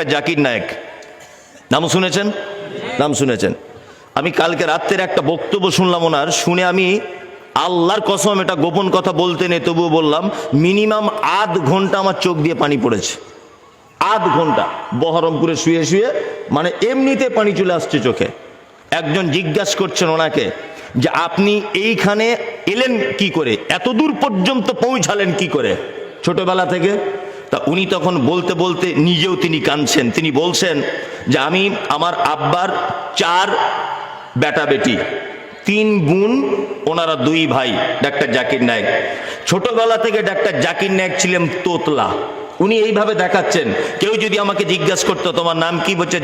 Doctor Zakir Naik, নাম শুনেছেন? নাম শুনেছেন। আমি কালকে রাত্রের একটা বক্তব্য শুনলাম ওনার, শুনে আমি আল্লাহর কসম, এটা গোপন কথা বলতে নেই তবুও বললাম, মিনিমাম আধ ঘন্টা আমার চোখ দিয়ে পানি পড়েছে। আধ ঘন্টা বহরমপুরে শুয়ে শুয়ে, মানে এমনিতে পানি চলে আসছে চোখে। একজন জিজ্ঞাসা করছেন ওনাকে যে আপনি এইখানে এলেন কি করে, এত দূর পর্যন্ত পৌঁছালেন কি করে ছোটবেলা থেকে? তা উনি তখন বলতে বলতে নিজেও তিনি কাঁদছেন। তিনি বলছেন যে আমি আমার আব্বার 4 বেটা বেটি, 3 বোন, ওনারা 2 ভাই ডাক্তার জাকির নায়েক। ছোটবেলা থেকে ডাক্তার জাকির নায়েক ছিলেন তোতলা। উনি এইভাবে দেখাচ্ছেন, কেউ যদি আমাকে জিজ্ঞাসা করতো তোমার নাম কি, বলছে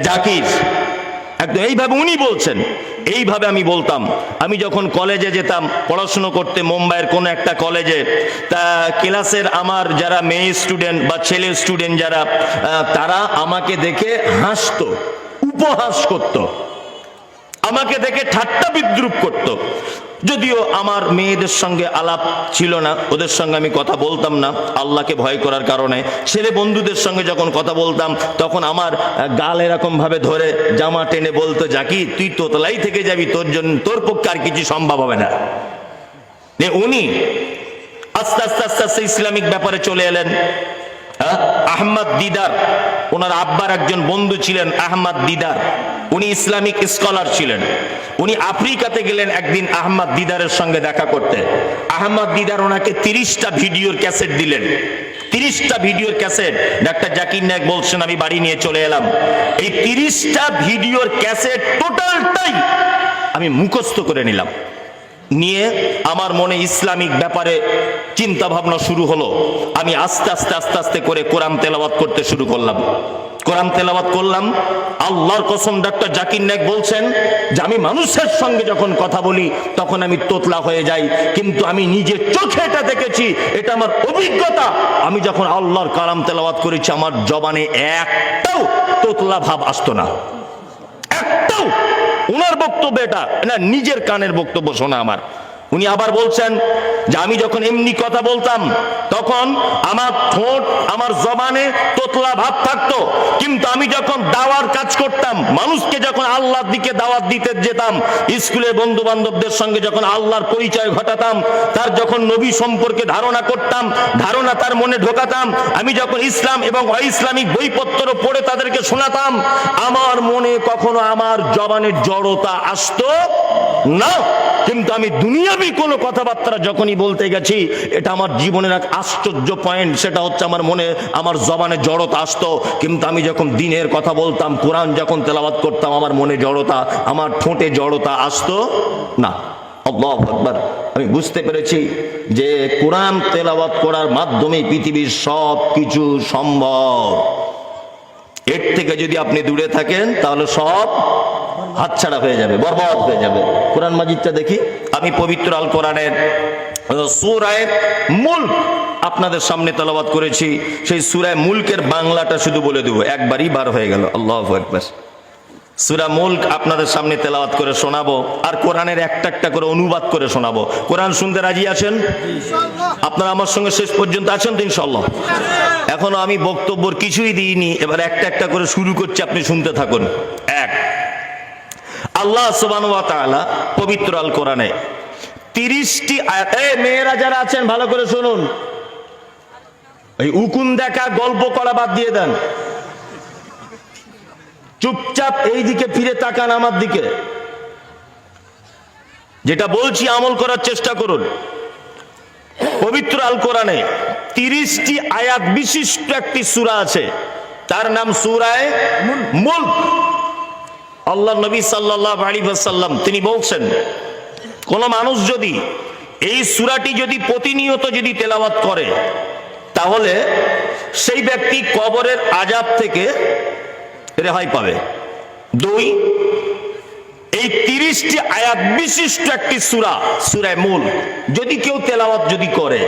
জাকির, একদম এইভাবে উনি বলছেন। এইভাবে আমি বলতাম। আমি যখন কলেজে যেতাম পড়াশুনো করতে মুম্বাইয়ের কোনো একটা কলেজে, তা ক্লাসের আমার যারা মেয়ে স্টুডেন্ট বা ছেলে স্টুডেন্ট যারা, তারা আমাকে দেখে হাসতো, উপহাস করত, আমাকে দেখে ঠাট্টা বিদ্রুপ করত। যদিও আমার মেয়েদের সঙ্গে আলাপ ছিল না, ওদের সঙ্গে আমি কথা বলতাম না আল্লাহকে ভয় করার কারণে। ছেলে বন্ধুদের সঙ্গে যখন কথা বলতাম তখন আমার গাল এরকম ভাবে ধরে জামা টেনে বলতো, জাকি তুই তোতলাই থেকে যাবি, তোর পক্ষে আর কিছু সম্ভব হবে না। উনি আস্তে আস্তে আস্তে আস্তে ইসলামিক ব্যাপারে চলে এলেন। আহমদ দিদার, ওনার আব্বার একজন বন্ধু ছিলেন আহমদ দিদার, উনি ইসলামিক স্কলার ছিলেন। উনি আফ্রিকাতে গেলেন একদিন আহমদ দিদারের সঙ্গে দেখা করতে। আহমদ দিদার ওনাকে 30টা ভিডিওর ক্যাসেট দিলেন। 30টা ভিডিওর ক্যাসেট ডাক্তার জাকির নায়েক বলছেন আমি বাড়ি নিয়ে চলে এলাম। এই 30টা ভিডিওর ক্যাসেট টোটালটাই আমি মুখস্থ করে নিলাম। নিয়ে আমার মনে ইসলামিক ব্যাপারে চিন্তা ভাবনা শুরু হলো। আমি আস্তে আস্তে আস্তে আস্তে করে কোরআন তেলাওয়াত করতে শুরু করলাম। কোরআন তেলাওয়াত করলাম। আল্লাহর কসম ডাক্তার জাকির নায়েক বলছেন যে আমি মানুষের সঙ্গে যখন কথা বলি তখন আমি তোতলা হয়ে যাই, কিন্তু আমি নিজে চোখে এটা দেখেছি, এটা আমার অভিজ্ঞতা। আমি যখন আল্লাহর কালাম তেলাওয়াত করেছি আমার জবানে একটাও তোতলা ভাব আসতো না, একটাও। ওনার বক্তব্য এটা না, নিজের কানের বক্তব্য শোনা আমার। উনি আবার বলছেন যে আমি যখন এমনি কথা বলতাম তখন আমার ঠোঁট, আমার জবানে তোতলা ভাব থাকতো, কিন্তু আমি যখন দাওয়ার কাজ করতাম, মানুষকে যখন আল্লাহর দিকে দাওয়াত দিতে যেতাম, স্কুলের বন্ধু বান্ধবদের সঙ্গে যখন আল্লাহর পরিচয় ঘটাতাম, তার যখন নবী সম্পর্কে ধারণা করতাম, ধারণা তার মনে ঢোকাতাম, আমি যখন ইসলাম এবং অইসলামিক বইপত্র পড়ে তাদেরকে শোনাতাম, আমার মনে কখনো আমার জবানের জড়তা আসতো না। কিন্তু আমি দুনিয়াবি কোনো কথাবার্তা যখনই বলতে গেছি, এটা আমার জীবনের এক আশ্চর্য পয়েন্ট, সেটা হচ্ছে আমার মনে, আমার জবানে জড়তা আসতো। কিন্তু আমি যখন দিনের কথা বলতাম, কোরআন যখন তেলাওয়াত করতাম, আমার মনে জড়তা, আমার ঠোঁটে জড়তা আসতো না। আল্লাহু আকবার। আমি বুঝতে পেরেছি যে কোরআন তেলাওয়াত করার মাধ্যমে পৃথিবীর সব কিছু সম্ভব। এর থেকে যদি আপনি দূরে থাকেন তাহলে সব হাতছাড়া হয়ে যাবে, বরবাদ হয়ে যাবে। কোরআন মাজিদটা দেখি। আমি পবিত্র আল কোরআনের সূরা মুলক আপনাদের সামনে তেলাওয়াত করেছি। সেই সূরা মুলকের বাংলাটা শুধু বলে দেব, একবারই বার হয়ে গেল। আল্লাহু আকবার। সূরা মুলক আপনাদের সামনে তেলাওয়াত করে শোনাবো, আর কোরআনের একটা একটা করে অনুবাদ করে শোনাবো। কোরআন শুনতে রাজি আছেন? আপনারা আমার সঙ্গে শেষ পর্যন্ত আছেন তো ইনশাআল্লাহ? এখনো আমি বক্তব্যর কিছুই দিইনি, এবার একটা একটা করে শুরু করছি, আপনি শুনতে থাকুন। এক, আল্লাহ সুবহানাহু ওয়া তাআলা পবিত্র আল কোরআনে 30টি আয়াত। মেয়েরা যারা আছেন ভালো করে শুনুন, এই উকুন দেখা গল্প করা বাদ দিয়ে দেন, চুপচাপ এই দিকে ফিরে তাকান আমার দিকে, যেটা বলছি আমল করার চেষ্টা করুন। পবিত্র আল কোরআনে 30টি আয়াত বিশিষ্ট একটি সূরা আছে, তার নাম সূরা মুলক। আল্লাহ নবী সাল্লাল্লাহু আলাইহি ওয়াসাল্লাম তিনি বলছেন, কোন মানুষ যদি এই সূরাটি যদি প্রতিনিয়ত যদি তেলাওয়াত করে, তাহলে সেই ব্যক্তি কবরের আযাব থেকে রেহাই পাবে। 2, এই 30টি আয়াত বিশিষ্ট একটি সূরা, সূরা মুলক যদি কেউ তেলাওয়াত যদি করে,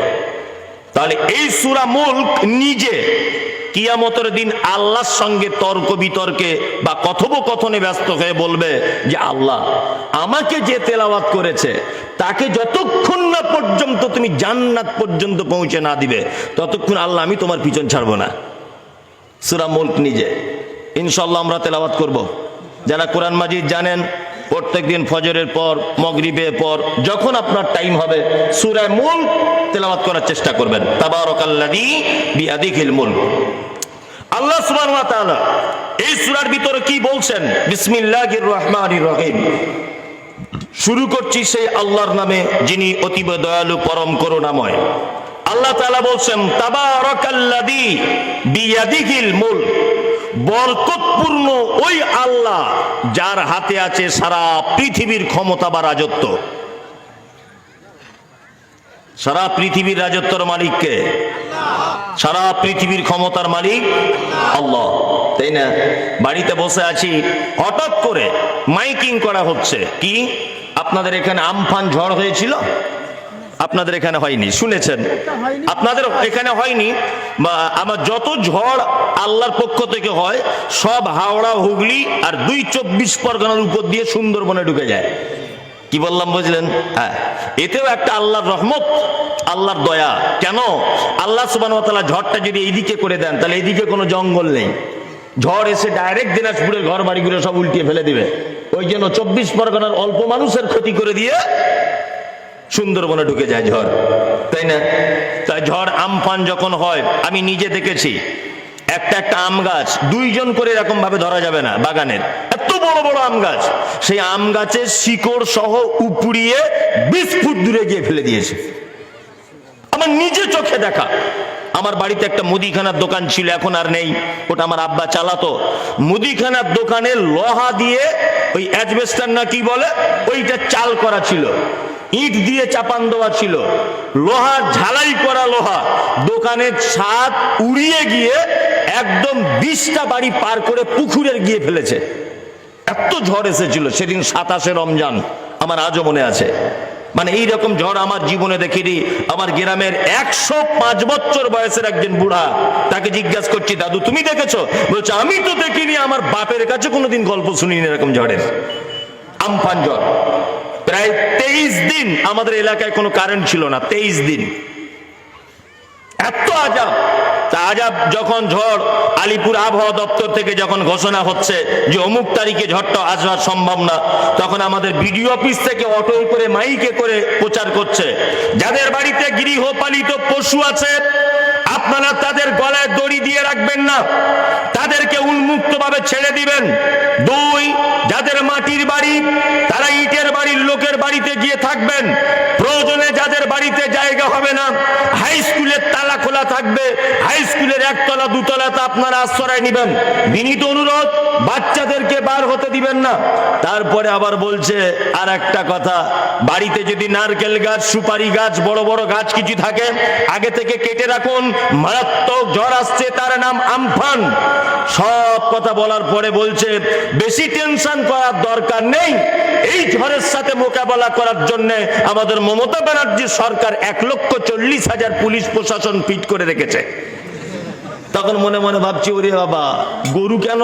তাহলে এই সূরা মুলক নিজে কিয়ামতের দিন আল্লাহর সঙ্গে তর্ক বিতর্কে বা কথোপকথনে ব্যস্ত হয়ে বলবে যে আল্লাহ, আমাকে যে তেলাওয়াত করেছে তাকে যতক্ষণ না পর্যন্ত তুমি জান্নাত পর্যন্ত পৌঁছে না দিবে, ততক্ষণ আল্লাহ আমি তোমার পিছন ছাড়বো না। সূরা মুলক নিজে ইনশাআল্লাহ আমরা তেলাওয়াত করব। যারা কোরআন মাজিদ জানেন প্রত্যেকদিন ফজরের পর মাগরিবের পর যখন আপনার টাইম হবে সূরা মুলক তেলাওয়াত করার চেষ্টা করবেন। তাবারাকাল্লাযী বিয়াদিহিল মুলক। আল্লাহ সুবহানাহু ওয়া তাআলা এই সূরার ভিতরে কি বলছেন? বিসমিল্লাহির রহমানির রহিম। শুরু করছি সেই আল্লাহর নামে যিনি অতীব দয়ালু পরম করুণাময়। আল্লাহ তাআলা বলছেন তাবারাকাল্লাযী বিয়াদিহিল মুলক। বরকতপূর্ণ ওই আল্লাহ যার হাতে আছে সারা পৃথিবীর ক্ষমতা বা রাজত্ব। সারা পৃথিবীর রাজত্বের মালিক কে? সারা পৃথিবীর ক্ষমতার মালিক আল্লাহ, তাই না? বাড়িতে বসে আছি, হঠাৎ করে মাইকিং করা হচ্ছে কি আপনাদের এখানে আমফান ঝড় হয়েছিল? আপনাদের এখানে হয়নি, শুনেছেন? আপনাদের এখানে হয়নি। বা আমার যত ঝড় আল্লাহর পক্ষ থেকে হয় সব হাওড়া, হুগলি আর ২ পরগনার উপর দিয়ে সুন্দরবনে ঢুকে যায়। কি বললাম বুঝলেন? হ্যাঁ, এতেও একটা আল্লাহর রহমত, আল্লাহর দয়া। কেন? আল্লাহ সুবহানাহু ওয়া তাআলা ঝড়টা যদি এইদিকে করে দেন তাহলে এইদিকে কোনো জঙ্গল নেই, ঝড় এসে ডাইরেক্ট দিনাজপুরের ঘর বাড়িগুলো সব উল্টিয়ে ফেলে দিবে। ওই জন্য ২৪ পরগনার অল্প মানুষের ক্ষতি করে দিয়ে সুন্দরবনে ঢুকে যায় ঝড়, তাই না? তাই ঝড় আমফান যখন হয়, আমি নিজে দেখেছি একটা একটা আম গাছ ২ জন করে এরকম ভাবে ধরা যাবে না, বাগানের এত বড় বড় আম গাছ, সেই আম গাছের শিকড় সহ উপড়িয়ে ২০ ফুট দূরে গিয়ে ফেলে দিয়েছে। আমার নিজে চোখে দেখা। আমার বাড়িতে একটা মুদিখানার দোকান ছিল, এখন আর নেই, ওটা আমার আব্বা চালাতো। মুদিখানার দোকানে লোহা দিয়ে ওই অ্যাজবেস্টার না কি বলে ওইটা চাল করা ছিল, ইট দিয়ে চাপান দেওয়া ছিল, লোহার ঝালাই করা লোহা। দোকানের ছাদ উড়িয়ে গিয়ে একদম ২০টা বাড়ি পার করে পুকুরে গিয়ে ফেলেছে। এত ঝড় এসেছিল সেদিন ২৭শে রমজান, আমার আজও মনে আছে। মানে এইরকম ঝড় আমার জীবনে দেখিনি। আমার গ্রামের ১০৫ বছর বয়সের একজন বুড়া, তাকে জিজ্ঞাসা করছি, দাদু তুমি দেখেছো? বলছে আমি তো দেখিনি, আমার বাপের কাছে কোনোদিন গল্প শুনিনি এরকম ঝড়ের। আমফান ঝড়, প্রায় ২৩ দিন আমাদের এলাকায় কোনো কারেন্ট ছিল না, ২৩ দিন। এত আজাব। তা আজাব যখন ঝড়, আলিপুর আবহাওয়া দপ্তর থেকে যখন ঘোষণা হচ্ছে যে অমুক তারিখে ঝড়টা আসবার সম্ভব না, তখন আমাদের বিডিও অফিস থেকে অটোয় করে মাইকে করে প্রচার করছে, যাদের বাড়িতে গৃহপালিত পশু আছে আপনারা তাদের গলায় দড়ি দিয়ে রাখবেন না, তাদেরকে উন্মুক্ত ভাবে ছেড়ে দিবেন। ২, যাদের মাটির বাড়ি তারা ইটের বাড়ির লোকের বাড়িতে গিয়ে থাকবেন। প্রয়োজনে যাদের বাড়িতে জায়গা হবে না, হাই স্কুলের তালা খোলা থাকবে, হাই স্কুলের ১ তলা ২ তলাতে আপনারা আশ্রয় নেবেন। বিনীত অনুরোধ, বাচ্চাদেরকে বার হতে দিবেন না। তারপরে আবার বলছে আর একটা কথা, বাড়িতে যদি নারকেল গাছ, সুপারি গাছ, বড় বড় গাছ কিছু থাকে আগে থেকে কেটে রাখুন, মারাত্মক ঝড় আসছে, তার নাম আমফান। সব কথা বলার পরে বলছে বেশি টেনশন করার দরকার নেই, এই ঝড়ের সাথে মোকাবেলা করার জন্য আমাদের মমতা ব্যানার্জির সরকার ১,৪০,০০০ পুলিশ প্রশাসন ফিট করে রেখেছে। তখন মনে মনে ভাবছি, ওরে বাবা, গরু কেন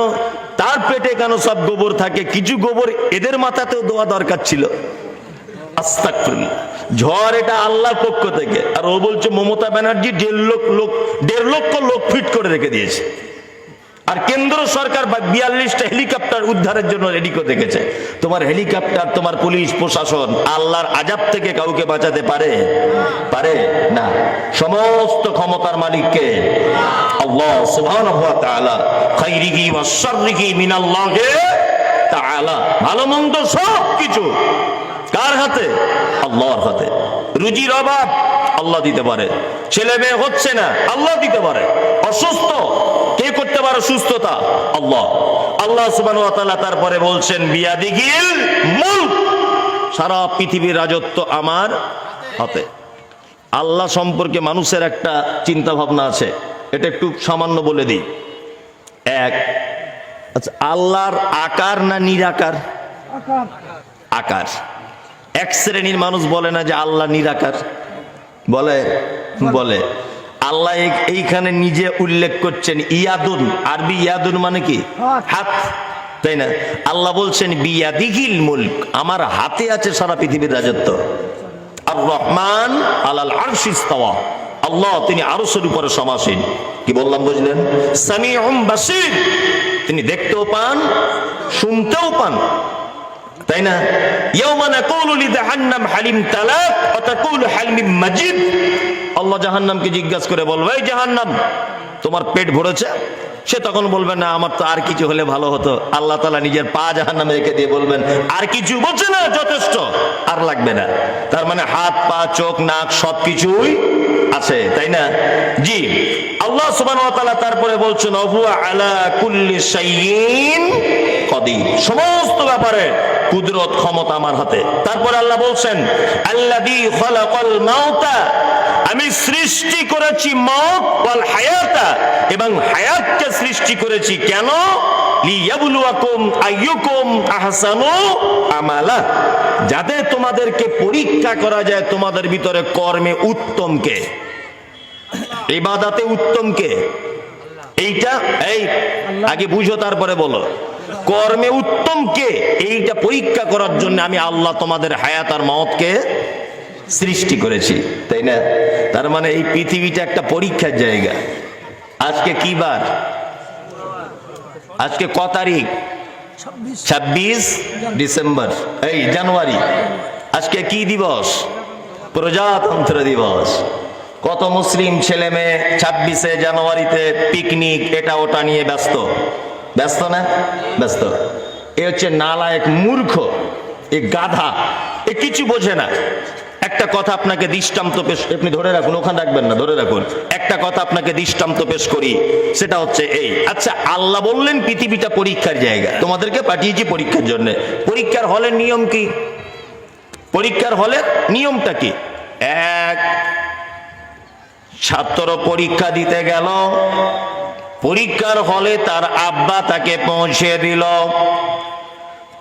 তার পেটে কেন সব গোবর থাকে, কিছু গোবর এদের মাথাতেও দেওয়া দরকার ছিল। আস্তাগফিরুল্লাহ। ঝড় এটা আল্লাহর পক্ষ থেকে, আর ও বলছে মমতা ব্যানার্জি ১.৫ লক্ষ লোক ফিট করে রেখে দিয়েছে। আর কেন্দ্র সরকার ৪২টা হেলিকপ্টার উদ্ধারের জন্য রেডি করে রেখেছে। তোমার হেলিকপ্টার, তোমার পুলিশ প্রশাসন আল্লাহর আযাব থেকে কাউকে বাঁচাতে পারে? পারে না। সমস্ত ক্ষমতার মালিককে আল্লাহ সুবহানাহু ওয়া তাআলা। খাইরিহি ওয়া শাররিহি মিনাল্লাহি তাআলা। ভালো মন্দ সব কিছু কার হাতে? আল্লাহর হাতে। রুজির অভাব আল্লাহ দিতে পারে, ছেলে মেয়ে হচ্ছে না আল্লাহ দিতে পারে, অসুস্থ কে করতে পারে সুস্থতা? আল্লাহ। আল্লাহ সুবহানাহু ওয়া তাআলা তারপরে বলছেন বিয়াদিহিল মুলক, সারা পৃথিবীর রাজত্ব আমার হাতে। আল্লাহ সম্পর্কে মানুষের একটা চিন্তা ভাবনা আছে, এটা একটু সামান্য বলে দিই। আচ্ছা, আল্লাহর আকার না নিরাকার? আকার। এক শ্রেণীর মানুষ বলে না যে আল্লাহ নিরাকার, বলে বলে আল্লাহ এইখানে নিজে উল্লেখ করছেন ইয়াদুন, আরবি ইয়াদুন মানে কি? হাত, তাই না? আল্লাহ বলছেন বিয়াদিহিল মুলক, আমার হাতে আছে সারা পৃথিবীর রাজত্ব। আর রহমান আলাল আরশি ইস্তাওয়া, আল্লাহ তিনি আরশের উপরে সমাসীন। কি বললাম বুঝলেন? সামিউম বাসির, তিনি দেখতেও পান শুনতেও পান, তাই না? ইয়াউমা নাকুলু লিজাহান্নাম হালিম তালাক ওয়া তাকুলু হালিম মাজিদ। আল্লাহ জাহান্নামকে জিজ্ঞাসা করে বলবে, এই জাহান্নাম তোমার পেট ভরেছে? সে তখন বলবে, না আমার তো আর কিছু হলে ভালো হতো। আল্লাহ তাআলা নিজের পা জাহান্নামে রেখে দিয়ে বলবেন, আর কিছু বলছে না, যথেষ্ট, আর লাগবে না। তার মানে হাত পা চোখ নাক সবকিছুই আছে, তাই না? জি, আল্লাহ সুবহানাহু ওয়া তাআলা তারপরে বলছেন, ওয়া আলা কুল্লি শাইইন কাদির, সমস্ত ব্যাপারে কুদরত ক্ষমতা আমার হাতে। তারপরে আল্লাহ বলছেন, আল্লাযী খালাকাল মাউতা, আমি সৃষ্টি করেছি মওত, ওয়াল হায়াতা, এবং হায়াতকে সৃষ্টি করেছি কেন? লিয়াবলুয়াকুম আইয়ুকুম আহসানু আমালা, যাতে তোমাদেরকে পরীক্ষা করা যায় তোমাদের ভিতরে কর্মে উত্তম কে, ইবাদতে উত্তম কে। এইটা এই আগে বুঝো তারপরে বলো, কর্মে উত্তম কে, এইটা পরীক্ষা করার জন্য আমি আল্লাহ তোমাদের হায়াত আর মওতকে সৃষ্টি করেছি, তাই না? তার মানে এই পৃথিবীটা একটা পরীক্ষার জায়গা। আজকে কি বার? আজকে ক তারিখ? 26 ডিসেম্বর, এই জানুয়ারি। আজকে কি দিবস? প্রজাতন্ত্র দিবস। কত মুসলিম ছেলে মেয়ে 26শে জানুয়ারিতে পিকনিক এটা ওটা নিয়ে ব্যস্ত, ব্যস্ত না? ব্যস্ত। এ হচ্ছে নালায়েক, মূর্খ, এ গাধা, এ কিছু বোঝে না। একটা কথা আপনাকে দৃষ্টান্ত পেশ, আপনি ধরে রাখুন, ওখানে রাখবেন না, ধরে রাখুন। একটা কথা আপনাকে দৃষ্টান্ত পেশ করি, সেটা হচ্ছে এই। আচ্ছা, আল্লাহ বললেন পৃথিবীটা পরীক্ষার জায়গা, তোমাদেরকে পাঠিয়েছি পরীক্ষার জন্য। পরীক্ষার হলের নিয়ম কি? পরীক্ষার হলের নিয়মটা কি? এক, ছাত্র পরীক্ষা দিতে গেল, পরীক্ষার হলে তার আব্বা তাকে পৌঁছে দিল।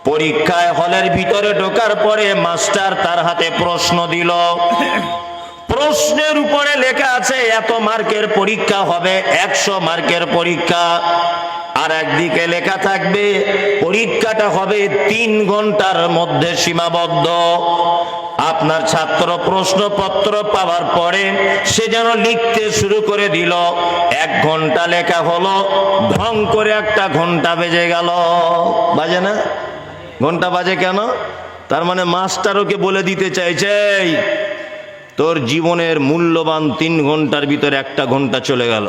পরীক্ষায় হলের ভিতরে ঢোকার পরে মাস্টার তার হাতে প্রশ্ন দিল। প্রশ্নের উপরে লেখা আছে এত মার্কের পরীক্ষা হবে, 100 মার্কের পরীক্ষা। আর একদিকে লেখা থাকবে পরীক্ষাটা হবে 3 ঘন্টার মধ্যে সীমাবদ্ধ। আপনার ছাত্র প্রশ্নপত্র পাওয়ার পরে সে যেন লিখতে শুরু করে দিল। 1 ঘন্টা লেখা হলো, ঢং করে একটা ঘন্টা বেজে গেল। বাজে না? ঘন্টা বাজে কেন? তার মানে মাস্টার ওকে বলে দিতে চাইছে, তোর জীবনের মূল্যবান 3 ঘন্টার ভিতরে 1 ঘন্টা চলে গেল।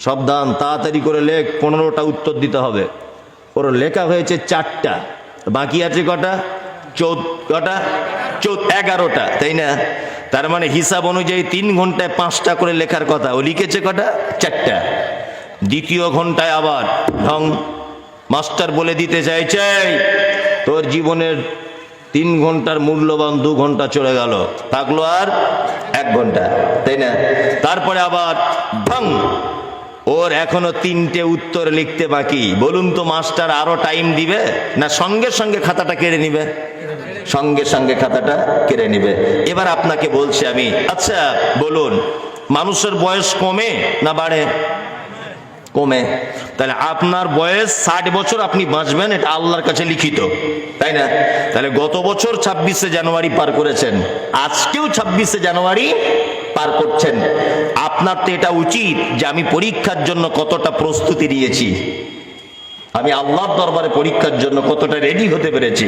সাবধান, তাড়াতাড়ি করে লেখ, 15টা উত্তর দিতে হবে। ওর লেখা হয়েছে 4টা, বাকি আছে কটা? 11টা, তাই না? তার মানে হিসাব অনুযায়ী 3 ঘন্টায় 5টা করে লেখার কথা, ও লিখেছে কটা? 4টা। দ্বিতীয় ঘন্টায় আবার ঢং, মাস্টার বলে দিতে চাইছে তোর জীবনের 3 ঘন্টার মূল্যবান 2 ঘন্টা চলে গেল, থাকলো আর 1 ঘন্টা, তাই না? তারপরে আবার ঢং, ওর এখনো 3টে উত্তর লিখতে বাকি। বলুন তো মাস্টার আরো টাইম দিবে না সঙ্গে সঙ্গে খাতাটা কেড়ে নিবে? সঙ্গে সঙ্গে খাতাটা কেড়ে নিবে। এবার আপনাকে বলছি আমি, আচ্ছা বলুন, মানুষের বয়স কমে না বাড়ে? কমে। তাহলে আপনার বয়স 60 বছর আপনি বাঁচবেন, এটা আল্লাহর কাছে লিখিত, তাই না? তাহলে গত বছর 26শে জানুয়ারি পার করেছেন, আজকেও 26শে জানুয়ারি পার করছেন। আপনার তো এটা উচিত যে আমি পরীক্ষার জন্য কতটা প্রস্তুতি নিয়েছি, আমি আল্লাহর দরবারে পরীক্ষার জন্য কতটা রেডি হতে পেরেছি।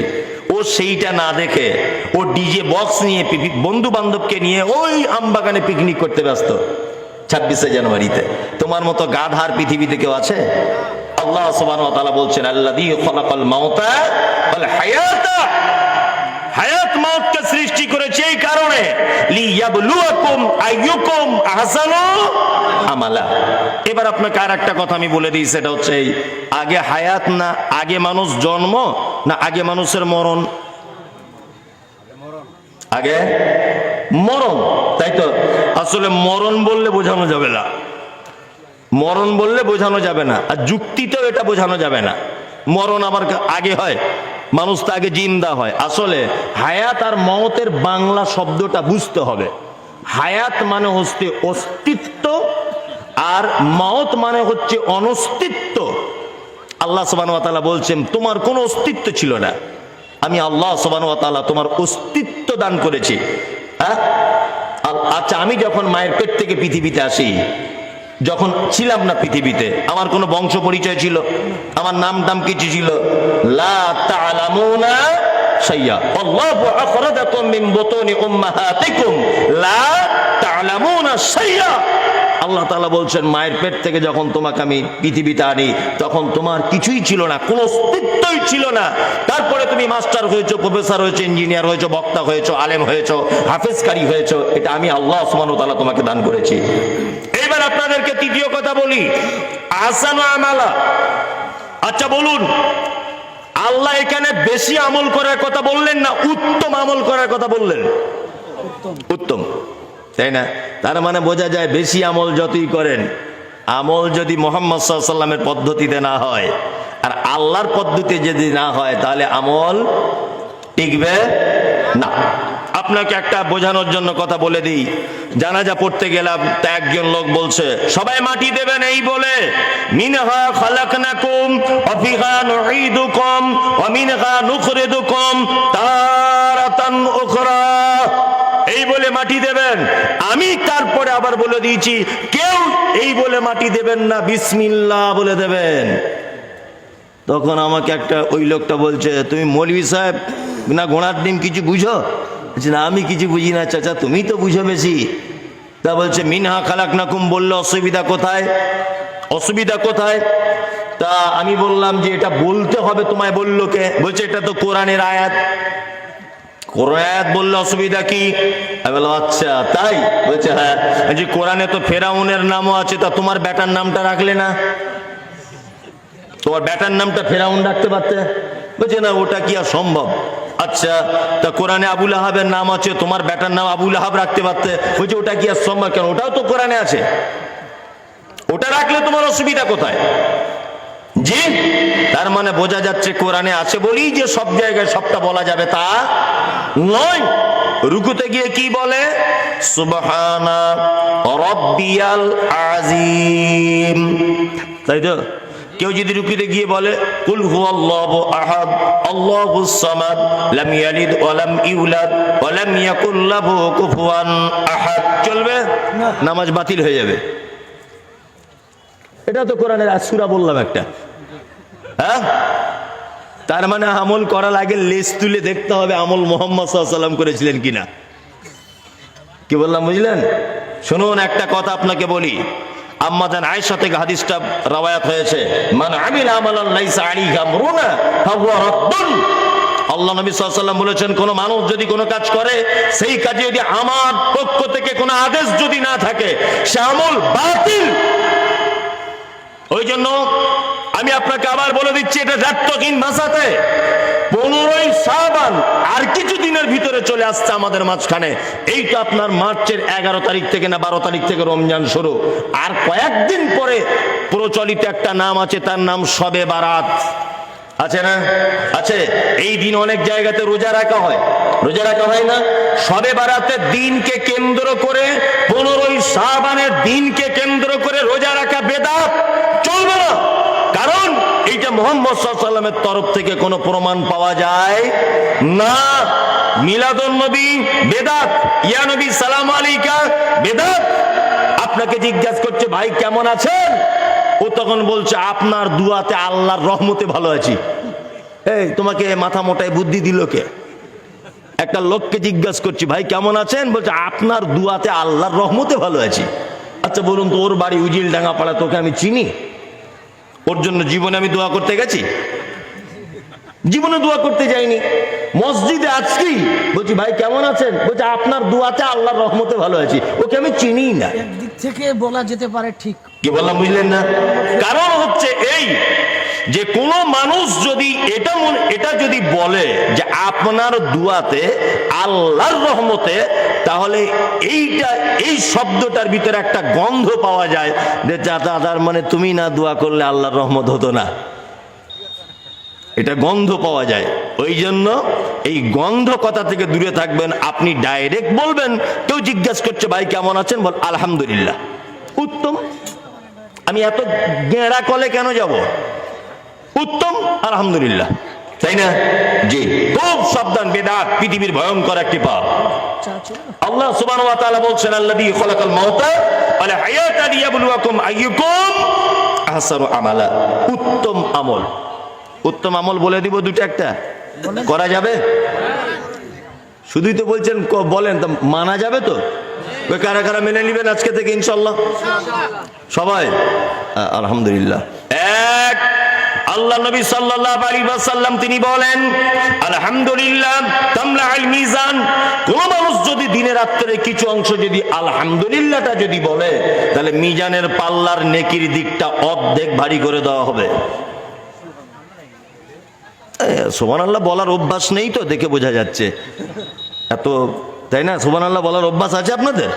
ও সেইটা না দেখে ও ডিজে বক্স নিয়ে বন্ধু বান্ধবকে নিয়ে ওই আমবাগানে পিকনিক করতে ব্যস্ত 26শে জানুয়ারিতে। তোমার মতো গাধার পৃথিবীতে কেউ আছে? আল্লাহ সুবহানাহু ওয়া তাআলা বলছেন, আল্লাযী খালাকাল মাউতা ওয়াল হায়াতা, হায়াত মওতকে সৃষ্টি করেছে এই কারণে, লিয়াবলুয়াকুম আইয়ুকুম আহসানু আমালা। এবার আপনাকে আর একটা কথা আমি বলে দিই, সেটা হচ্ছে এই, আগে হায়াত না আগে মানুষ জন্ম না আগে মানুষের মরণ? আগে মরণ, তাই তো? আসলে মরণ বললে বোঝানো যাবে না, মরণ বললে বোঝানো যাবে না, আর যুক্তিতেও এটা বোঝানো যাবে না। মরণ আবার আগে হয়, মানুষ তো আগে জিন্দা হয়। আসলে হায়াত আর মওতের বাংলা শব্দটা বুঝতে হবে। হায়াত মানে হচ্ছে অস্তিত্ব, আর মওত মানে হচ্ছে অনস্তিত্ব। আল্লাহ সুবহানাহু ওয়া তাআলা বলছেন তোমার কোনো অস্তিত্ব ছিল না, আমি আল্লাহ সুবহানাহু ওয়া তাআলা তোমার অস্তিত্ব দান করেছি। হ্যাঁ, আচ্ছা, আমি যখন মায়ের পেট থেকে পৃথিবীতে আসি, যখন ছিলাম না পৃথিবীতে, আমার কোনো বংশ পরিচয় ছিল, আমার নাম টাম কিছু ছিল, লা তা'লামুনা শাইয়া আল্লাহু আখরাজাকুম মিন বুতুনি উম্মাহাতিকুম লা তা'লামুনা শাইয়া। আল্লাহ তাআলা বলছেন, মায়ের পেট থেকে যখন তোমাকে আমি পৃথিবীতে আনি তখন তোমার কিছুই ছিল না, কোনো অস্তিত্বই ছিল না। তারপরে তুমি মাস্টার হয়েছো, প্রফেসর হয়েছো, ইঞ্জিনিয়ার হয়েছো, বক্তা হয়েছো, আলেম হয়েছো, হাফেজকারী হয়েছো। এটা আমি আল্লাহ সুবহানাহু ওয়া তাআলা তোমাকে দান করেছি। এবার আপনাদেরকে তৃতীয় কথা বলি, আহসানু আমালা। আচ্ছা বলুন, আল্লাহ এখানে বেশি আমল করার কথা বললেন না উত্তম আমল করার কথা বললেন? উত্তম, তাই না? তার মানে বোঝা যায় বেশি আমল যতই করেন, আমল যদি মুহাম্মদ সাল্লাল্লাহু আলাইহি ওয়াসাল্লামের পদ্ধতিতে না হয় আর আল্লাহর পদ্ধতিতে যদি না হয় তাহলে আমল টিকবে না। আপনাকে একটা বোঝানোর জন্য কথা বলে দিই, জানাজা পড়তে গেলাম, তা একজন লোক বলছে সবাই মাটি দেবেন এই বলে, মিনহা খালাকনাকুম ওয়া ফিহা নুঈদুকুম ওয়া মিনহা নুখরিজুকুম তারাতান উখরা, এই বলে মাটি দেবেন। আমি তারপরে আবার বলে দিয়েছি, কেউ এই বলে মাটি দেবেন না, বিসমিল্লাহ বলে দেবেন। তখন আমাকে একটা ওই লোকটা বলছে, তুমি মৌলভী সাহেব না ঘোড়ার ডিম কিছু বুঝো? না আমি কিছু বুঝি না। চাচা তুমি তো বুঝো বেশি। তা বলছে মিনহা খালাকনাকুম বললে অসুবিধা কোথায়? অসুবিধা কোথায়? তা আমি বললাম যে এটা বলতে হবে, তোমায় বললো কে? বলছে এটা তো কোরআনের আয়াত, কোরআন আয়াত বললে অসুবিধা কি? আমি বললাম আচ্ছা তাই? বলছে হ্যাঁ। যে কোরআনে তো ফেরাউনের নামও আছে, তা তোমার বেটার নামটা রাখলে না? তোমার বেটার নামটা ফেরাউন রাখতে পারতে? বলছে না ওটা কি আর সম্ভব। আচ্ছা তা কোরআনে আবু লাহাবের নাম আছে, তোমার বেটার নাম আবু লাহাব রাখতে পারতে? বলছে ওটা কি আর সম্ভব? কেন, ওটাও তো কোরআনে আছে, ওটা রাখলে তোমার অসুবিধা কোথায়? জি, তার মানে বোঝা যাচ্ছে কোরআনে আছে বলেই যে সব জায়গায় সবটা বলা যাবে তা নয়। রুকুতে গিয়ে কি বলে? সুবহানা রাব্বিয়াল আযীম, তাই তো? কেউ যদি রুকুতে গিয়ে বলে কুল হুয়াল্লাহু আহাদ আল্লাহুস সামাদ লাম ইয়ালিদ ওয়া লাম ইউলাদ ওয়া লাম ইয়াকুল লাহু কুফুয়ান আহাদ, চলবে? নামাজ বাতিল হয়ে যাবে। এটা তো কোরআনের সূরা বললাম একটা, হ্যাঁ? তার মানে আমল করার আগে লেজ তুলে দেখতে হবে আমল মুহাম্মদ সাল্লাল্লাহু আলাইহি ওয়াসাল্লাম করেছিলেন কিনা। কি বললাম বুঝলেন? শুনুন একটা কথা আপনাকে বলি, আম্মা জান আয়েশা থেকে হাদিসটা রওয়ায়াত হয়েছে, মান আমিলা আমালান লাইসা আলাইহি আমরুনা ফাহুয়া রাদ্দুন। আল্লাহ নবী সাল্লাল্লাহু আলাইহি ওয়াসাল্লাম বলেছেন, কোন মানুষ যদি কোনো কাজ করে, সেই কাজে যদি আমার পক্ষ থেকে কোনো আদেশ যদি না থাকে, সে আমল বাতিল। ওই জন্য আমি আপনাকে আবার বলে দিচ্ছি, এটা জাত্যহীন ভাষাতে 15ই শাবান আর কিছু দিনের ভিতরে চলে আসছে আমাদের মাঝখানে। এই তো আপনার মার্চের 11 তারিখ থেকে না 12 তারিখ থেকে রমজান শুরু, আর কয়েকদিন পরে প্রচলিত একটা নাম আছে, তার নাম শবে বারাত, আছে না? আছে। এই দিন অনেক জায়গাতে রোজা রাখা হয়, রোজা রাখা হয় না? শবে বারাতের দিনকে কেন্দ্র করে, 15ই শাবানের দিনকে কেন্দ্র করে রোজা রাখা বেদাত, চলবে না। কারণ এইটা মুহাম্মদ সাল্লাল্লাহু আলাইহি ওয়াসাল্লামের তরফ থেকে কোনো প্রমাণ পাওয়া যায় না। মিলাদুন নবী বেদাত, ইয়া নবী সালাম আলাইকা বেদাত। আপনাকে জিজ্ঞাসা করছে ভাই কেমন আছেন, ও তখন বলছে আপনার দুয়াতে আল্লাহর রহমতে ভালো আছি। এই তোমাকে মাথা মোটায় বুদ্ধি দিল কে? একটা লোককে জিজ্ঞাসা করছি ভাই কেমন আছেন, বলছে আপনার দুয়াতে আল্লাহর রহমতে ভালো আছি। আচ্ছা বলুন তো, ওর বাড়ি উজিল ডাঙ্গা পাড়া, তোকে আমি চিনি? ওর জন্য জীবনে আমি দোয়া করতে গেছি? জীবনে দোয়া করতে যাইনি। মসজিদে আজকেই বলছি ভাই কেমন আছেন, বলছে আপনার দুয়াতে আল্লাহর রহমতে ভালো আছি। ওকে আমি চিনি না। একদিক থেকে বলা যেতে পারে ঠিক। কি বললাম বুঝলেন না? কারণ হচ্ছে এই যে কোন মানুষ যদি এটা যদি বলে যে আপনার দুয়াতে আল্লাহর রহমতে, তাহলে এই শব্দটার ভিতরে একটা গন্ধ পাওয়া যায় যে তার মানে তুমি না দোয়া করলে আল্লাহর রহমত হতো না, এটা গন্ধ পাওয়া যায়। ওই জন্য এই গন্ধ কথা থেকে দূরে থাকবেন। আপনি ডাইরেক্ট বলবেন, কেউ জিজ্ঞাসা করছে ভাই কেমন আছেন, বল আলহামদুলিল্লাহ, উত্তম। আমি এত গেঁড়া কলে কেন যাব? উত্তম আলহামদুলিল্লাহ, তাই না? জি, খুব সাবধান, বেদাত পৃথিবীর ভয়ঙ্কর একটি পাপ। আল্লাহ সুবহানাহু ওয়া তাআলা বলছেন আল্লাযী খালাকাল মাউতা আল হায়াতা লিয়াবলুয়াকুম আইয়ুকুম আহসানু আমালা। উত্তম আমল, উত্তম আমল বলে দিব দুটো একটা, করা যাবে? শুধুই তো বলছেন বলেন, তো মানা যাবে তো? ওই কারা কারা মেনে নেবেন আজকে থেকে ইনশাল্লাহ? সবাই আলহামদুলিল্লাহ। এক, আল্লাহ নবী সাল্লাল্লাহু আলাইহি ওয়াসাল্লাম তিনি বলেন, আলহামদুলিল্লাহ তামলাউল মিজান। কোন মানুষ যদি দিনের রাত্রে কিছু অংশ যদি আলহামদুলিল্লাহটা যদি বলে, তাহলে মিজানের পাল্লার নেকির দিকটা অর্ধেক ভারী করে দেওয়া হবে। সুবহানাল্লাহ বলার অভ্যাস নেই তো, দেখে বোঝা যাচ্ছে এত, তাই না? সুবহানাল্লাহ বলার অভ্যাস আছে আপনাদের?